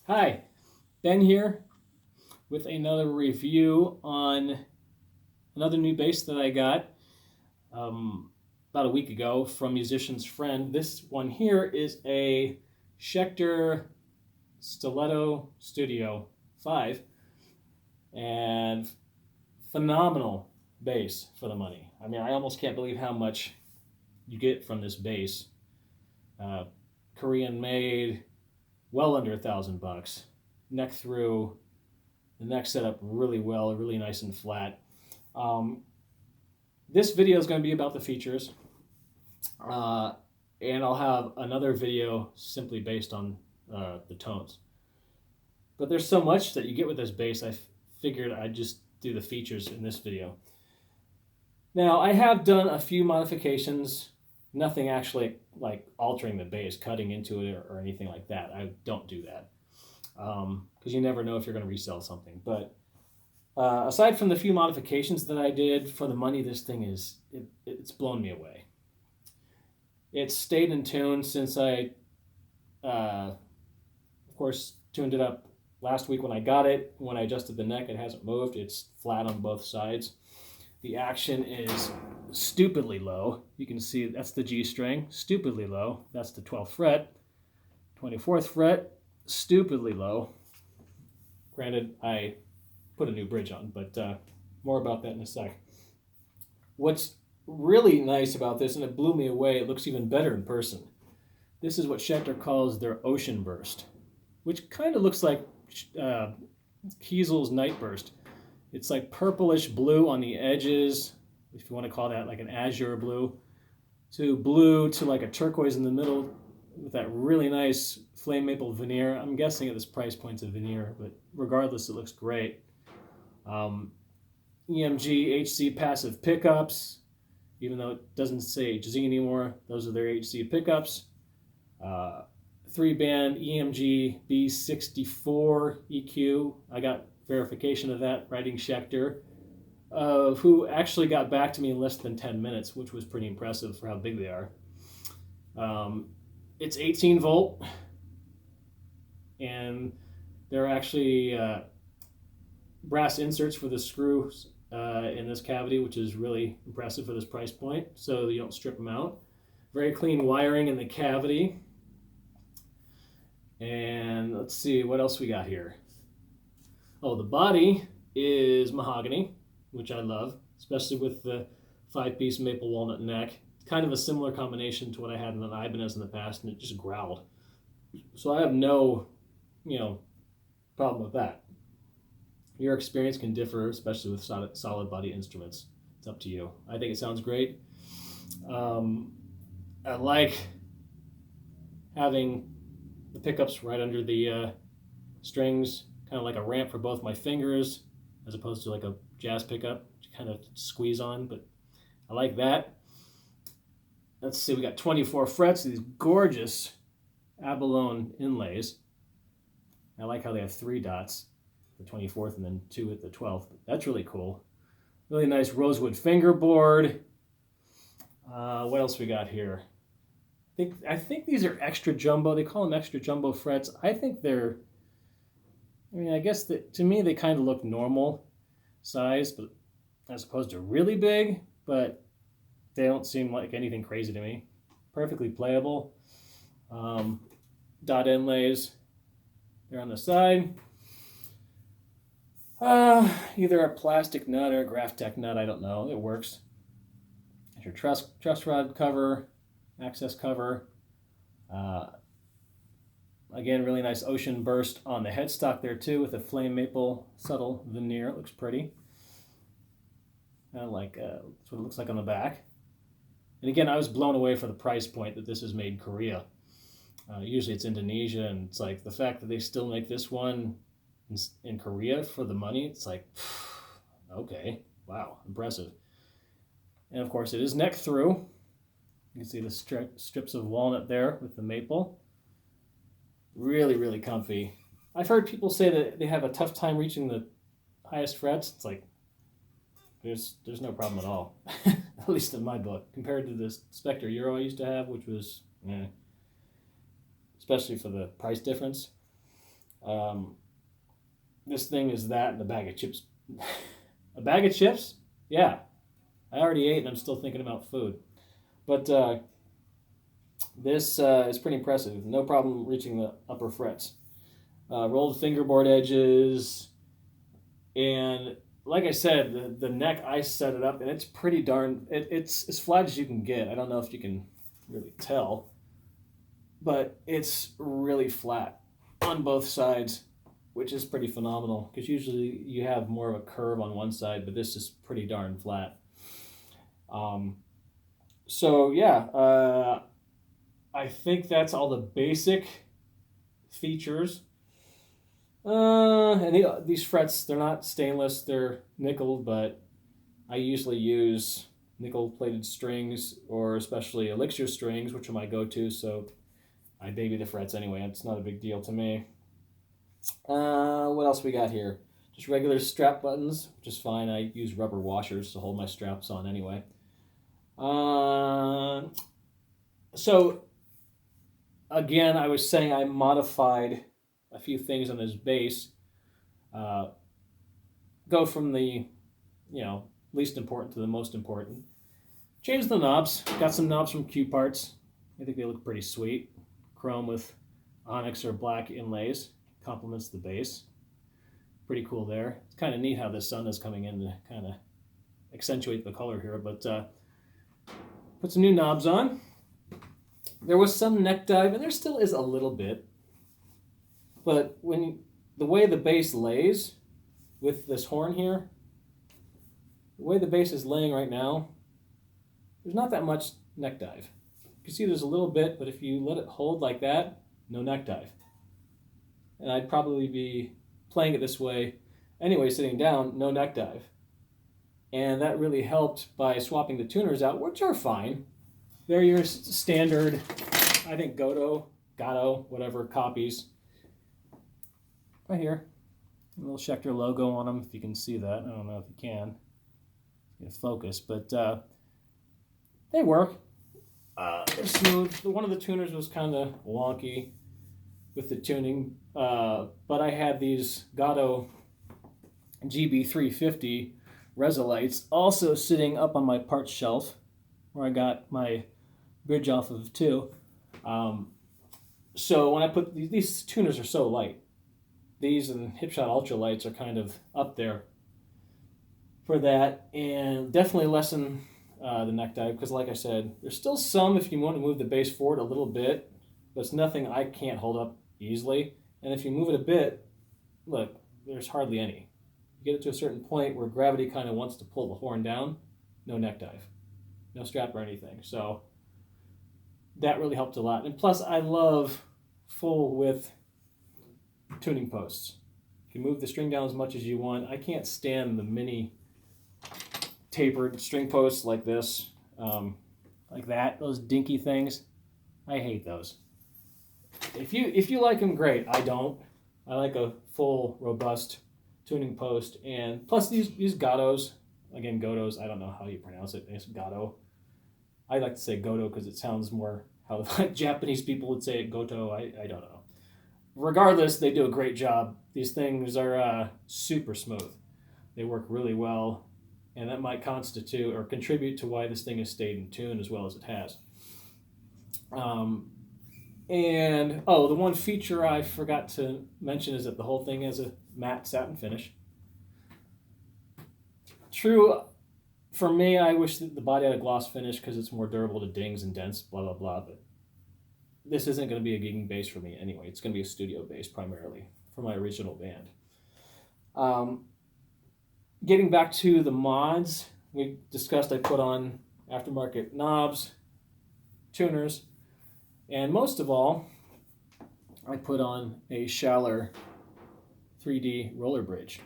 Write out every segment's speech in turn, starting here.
Hi, Ben here with another review on another new bass that I got about a week ago from Musician's Friend. This one here is a Schecter Stiletto Studio 5 and phenomenal bass for the money. I mean, I almost can't believe how much you get from this bass. Uh, Korean made, well under $1,000. Neck through, the neck set up really well, really nice and flat. Um, this video is going to be about the features, and I'll have another video simply based on the tones. But there's so much that you get with this bass, I figured I'd just do the features in this video. Now, I have done a few modifications, nothing actually like altering the bass, cutting into it or anything like that. I don't do that because you never know if you're going to resell something. But aside from the few modifications that I did for the money, this thing it's blown me away. It's stayed in tune since I, of course, tuned it up last week when I got it. When I adjusted the neck, it hasn't moved. It's flat on both sides. The action is stupidly low. You can see that's the G string, stupidly low. That's the 12th fret. 24th fret, stupidly low. Granted, I put a new bridge on, but more about that in a sec. What's really nice about this, and it blew me away, it looks even better in person. This is what Schecter calls their Oceanburst, which kind of looks like Kiesel's Nightburst. It's like purplish blue on the edges, if you want to call that like an azure blue, to like a turquoise in the middle with that really nice flame maple veneer. I'm guessing at this price point's a veneer, but regardless, it looks great. EMG HC passive pickups, even though it doesn't say HZ anymore, those are their HC pickups. 3-band EMG B64 EQ. I got verification of that writing Schecter, who actually got back to me in less than 10 minutes, which was pretty impressive for how big they are. It's 18 volt, and there are actually brass inserts for the screws in this cavity, which is really impressive for this price point, so you don't strip them out. Very clean wiring in the cavity. And let's see what else we got here. Oh, the body is mahogany, which I love, especially with the 5-piece maple walnut neck. It's kind of a similar combination to what I had in an Ibanez in the past, and it just growled. So I have no, problem with that. Your experience can differ, especially with solid body instruments. It's up to you. I think it sounds great. I like having the pickups right under the strings, kind of like a ramp for both my fingers, as opposed to like a jazz pickup, which you kind of squeeze on, but I like that. Let's see, we got 24 frets, these gorgeous abalone inlays. I like how they have 3 dots, the 24th and then 2 at the 12th. That's really cool. Really nice rosewood fingerboard. What else we got here? I think these are extra jumbo. They call them extra jumbo frets. I think they're, I guess that to me they kind of look normal size, but as opposed to really big, but they don't seem like anything crazy to me. Perfectly playable. Dot inlays. They're on the side. Either a plastic nut or a Graphtec nut. I don't know. It works. There's your truss rod cover, access cover. Again, really nice Oceanburst on the headstock there too, with a flame maple subtle veneer. It looks pretty. Kind of like that's what it looks like on the back. And again, I was blown away for the price point that this is made in Korea. Usually it's Indonesia, and it's like the fact that they still make this one in Korea for the money, it's like, okay, wow, impressive. And of course it is neck through. You can see the strips of walnut there with the maple. Really, really comfy. I've heard people say that they have a tough time reaching the highest frets. It's like, there's no problem at all, at least in my book, compared to the Spectre Euro I used to have, which was, especially for the price difference. This thing is that and a bag of chips. A bag of chips? Yeah. I already ate and I'm still thinking about food. But this is pretty impressive. No problem reaching the upper frets. Rolled fingerboard edges. And like I said, the neck, I set it up and it's pretty darn, it's as flat as you can get. I don't know if you can really tell, but it's really flat on both sides, which is pretty phenomenal because usually you have more of a curve on one side, but this is pretty darn flat. So yeah, I think that's all the basic features. And these frets, they're not stainless, they're nickel, but I usually use nickel plated strings or especially elixir strings, which are my go-to, so I baby the frets anyway. It's not a big deal to me. What else we got here? Just regular strap buttons, which is fine. I use rubber washers to hold my straps on anyway. So again, I was saying I modified a few things on this bass. Go from the, least important to the most important. Change the knobs. Got some knobs from Q Parts. I think they look pretty sweet. Chrome with onyx or black inlays. Complements the bass. Pretty cool there. It's kind of neat how the sun is coming in to kind of accentuate the color here, but put some new knobs on. There was some neck dive, and there still is a little bit, but the way the bass lays with this horn here, the way the bass is laying right now, there's not that much neck dive. You can see there's a little bit, but if you let it hold like that, no neck dive. And I'd probably be playing it this way anyway, sitting down, no neck dive. And that really helped by swapping the tuners out, which are fine. They're your standard, I think, Gato, whatever, copies. Right here. A little Schecter logo on them, if you can see that. I don't know if you can. Get focus, but they work. They're smooth. One of the tuners was kind of wonky with the tuning, but I had these Gato GB350 Resolites also sitting up on my parts shelf where I got my bridge off of too. So when I put these tuners are so light. These and Hipshot Ultralights are kind of up there for that, and definitely lessen the neck dive because, like I said, there's still some if you want to move the bass forward a little bit, but it's nothing I can't hold up easily. And if you move it a bit, look, there's hardly any. You get it to a certain point where gravity kind of wants to pull the horn down, no neck dive, no strap or anything. So that really helped a lot. And plus, I love full width tuning posts. You can move the string down as much as you want. I can't stand the mini tapered string posts like this, like that, those dinky things. I hate those. If you like them, great. I don't. I like a full, robust tuning post, and plus these Gatos, again, Gotos, I don't know how you pronounce it. It's Gato. I like to say Goto because it sounds more how like Japanese people would say it, Goto. I don't know. Regardless, they do a great job. These things are super smooth. They work really well, and that might constitute or contribute to why this thing has stayed in tune as well as it has. And the one feature I forgot to mention is that the whole thing has a matte satin finish. True, for me, I wish that the body had a gloss finish because it's more durable to dings and dents, blah, blah, blah, but this isn't going to be a gigging bass for me anyway. It's going to be a studio bass primarily for my original band. Getting back to the mods, we discussed I put on aftermarket knobs, tuners, and most of all, I put on a Schaller 3D roller bridge.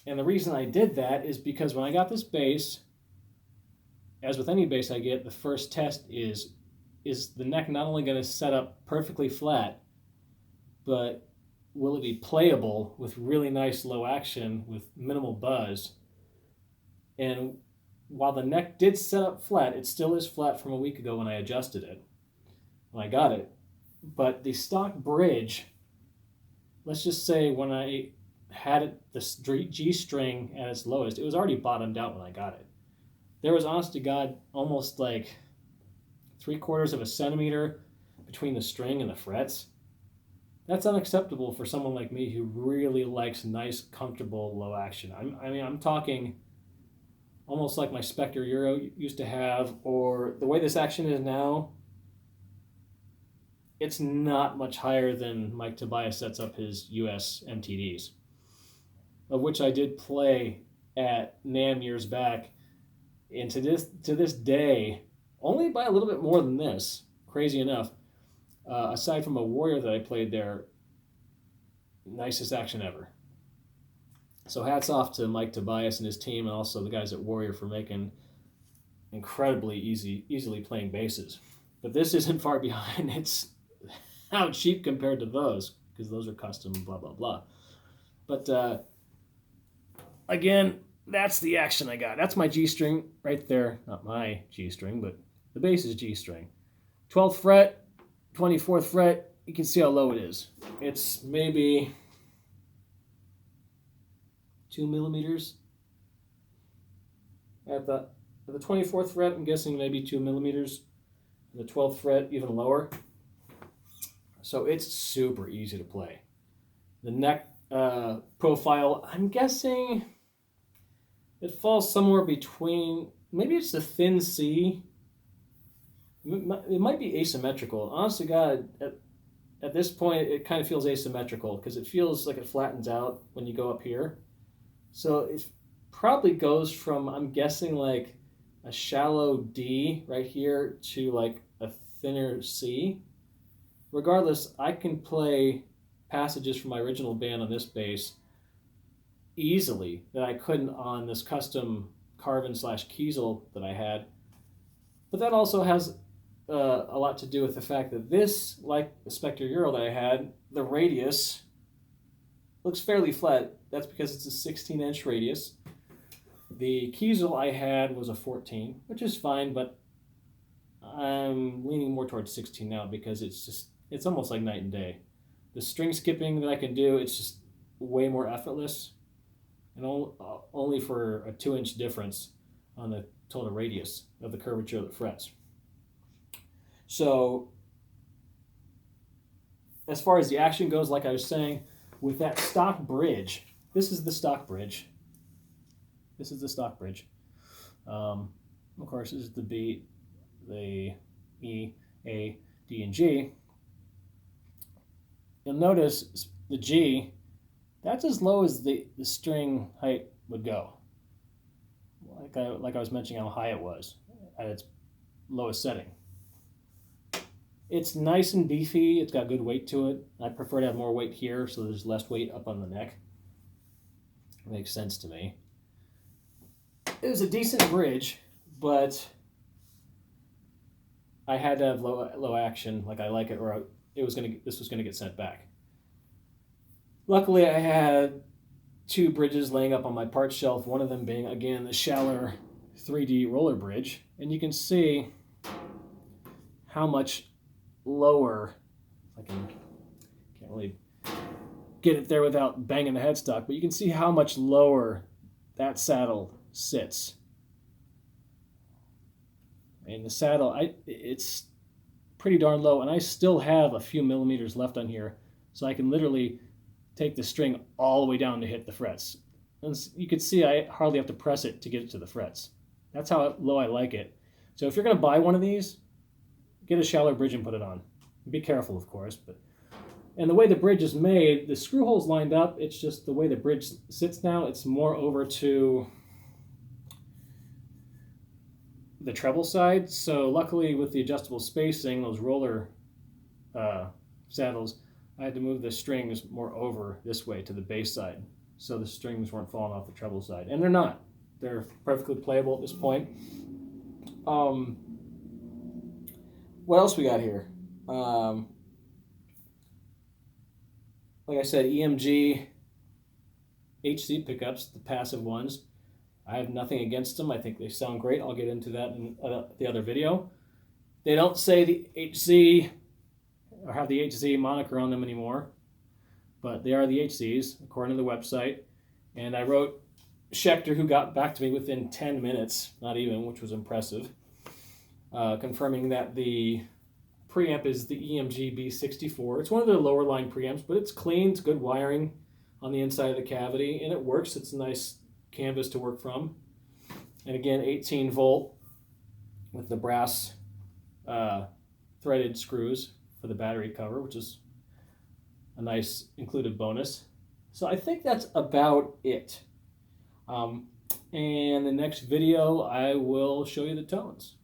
And the reason I did that is because when I got this bass, as with any bass I get, the first test is the neck not only going to set up perfectly flat, but will it be playable with really nice low action with minimal buzz? And while the neck did set up flat, it still is flat from a week ago when I adjusted it, when I got it. But the stock bridge let's just say when I had it, the G string at its lowest, it was already bottomed out when I got it. There was, honest to God, almost like 3/4 of a centimeter between the string and the frets. That's unacceptable for someone like me who really likes nice, comfortable, low action. I'm talking almost like my Schecter Euro used to have, or the way this action is now. It's not much higher than Mike Tobias sets up his US MTDs, of which I did play at NAMM years back. And to this day, only by a little bit more than this, crazy enough, aside from a Warrior that I played there, nicest action ever. So hats off to Mike Tobias and his team, and also the guys at Warrior for making incredibly easily playing basses. But this isn't far behind. It's how cheap compared to those, because those are custom, blah, blah, blah. But again, that's the action I got. That's my G string right there. Not my G string, but the bass is G string. 12th fret, 24th fret, you can see how low it is. It's maybe 2 millimeters. At the 24th fret, I'm guessing maybe 2 millimeters. The 12th fret, even lower. So it's super easy to play. The neck profile, I'm guessing it falls somewhere between, maybe it's the thin C. It might be asymmetrical. Honest to God, at this point, it kind of feels asymmetrical because it feels like it flattens out when you go up here. So it probably goes from, I'm guessing, like a shallow D right here to like a thinner C. Regardless, I can play passages from my original band on this bass easily that I couldn't on this custom Carvin/Kiesel that I had. But that also has a lot to do with the fact that this, like the Schecter Euro that I had, the radius looks fairly flat. That's because it's a 16-inch radius. The Kiesel I had was a 14, which is fine, but I'm leaning more towards 16 now because it's almost like night and day. The string skipping that I can do, it's just way more effortless, and only for a 2-inch difference on the total radius of the curvature of the frets. So as far as the action goes, like I was saying, with that stock bridge, this is the stock bridge. This is the stock bridge. Of course, this is the B, the E, A, D, and G. You'll notice the G, that's as low as the string height would go. Like I was mentioning how high it was at its lowest setting. It's nice and beefy. It's got good weight to it. I prefer to have more weight here so there's less weight up on the neck. It makes sense to me. It was a decent bridge, but I had to have low action like I like it, or this was gonna get sent back. Luckily, I had 2 bridges laying up on my parts shelf, one of them being, again, the Schaller 3D roller bridge. And you can see how much lower, I can't really get it there without banging the headstock, but you can see how much lower that saddle sits. And the saddle, it's pretty darn low, and I still have a few millimeters left on here, so I can literally take the string all the way down to hit the frets. And you can see I hardly have to press it to get it to the frets. That's how low I like it. So if you're going to buy one of these, get a Schaller bridge and put it on. Be careful, of course. And the way the bridge is made, the screw hole's lined up. It's just the way the bridge sits now. It's more over to the treble side. So luckily with the adjustable spacing, those roller saddles, I had to move the strings more over this way to the bass side, so the strings weren't falling off the treble side. And they're not. They're perfectly playable at this point. What else we got here? Like I said, EMG HC pickups, the passive ones. I have nothing against them. I think they sound great. I'll get into that in the other video. They don't say the HZ or have the HZ moniker on them anymore. but they are the HCs according to the website. And I wrote Schecter, who got back to me within 10 minutes, not even, which was impressive, confirming that the preamp is the EMG B64. It's one of their lower line preamps, but it's clean, it's good wiring on the inside of the cavity, and it works. It's a nice canvas to work from. And again, 18 volt with the brass threaded screws for the battery cover, which is a nice included bonus. So I think that's about it. And the next video, I will show you the tones.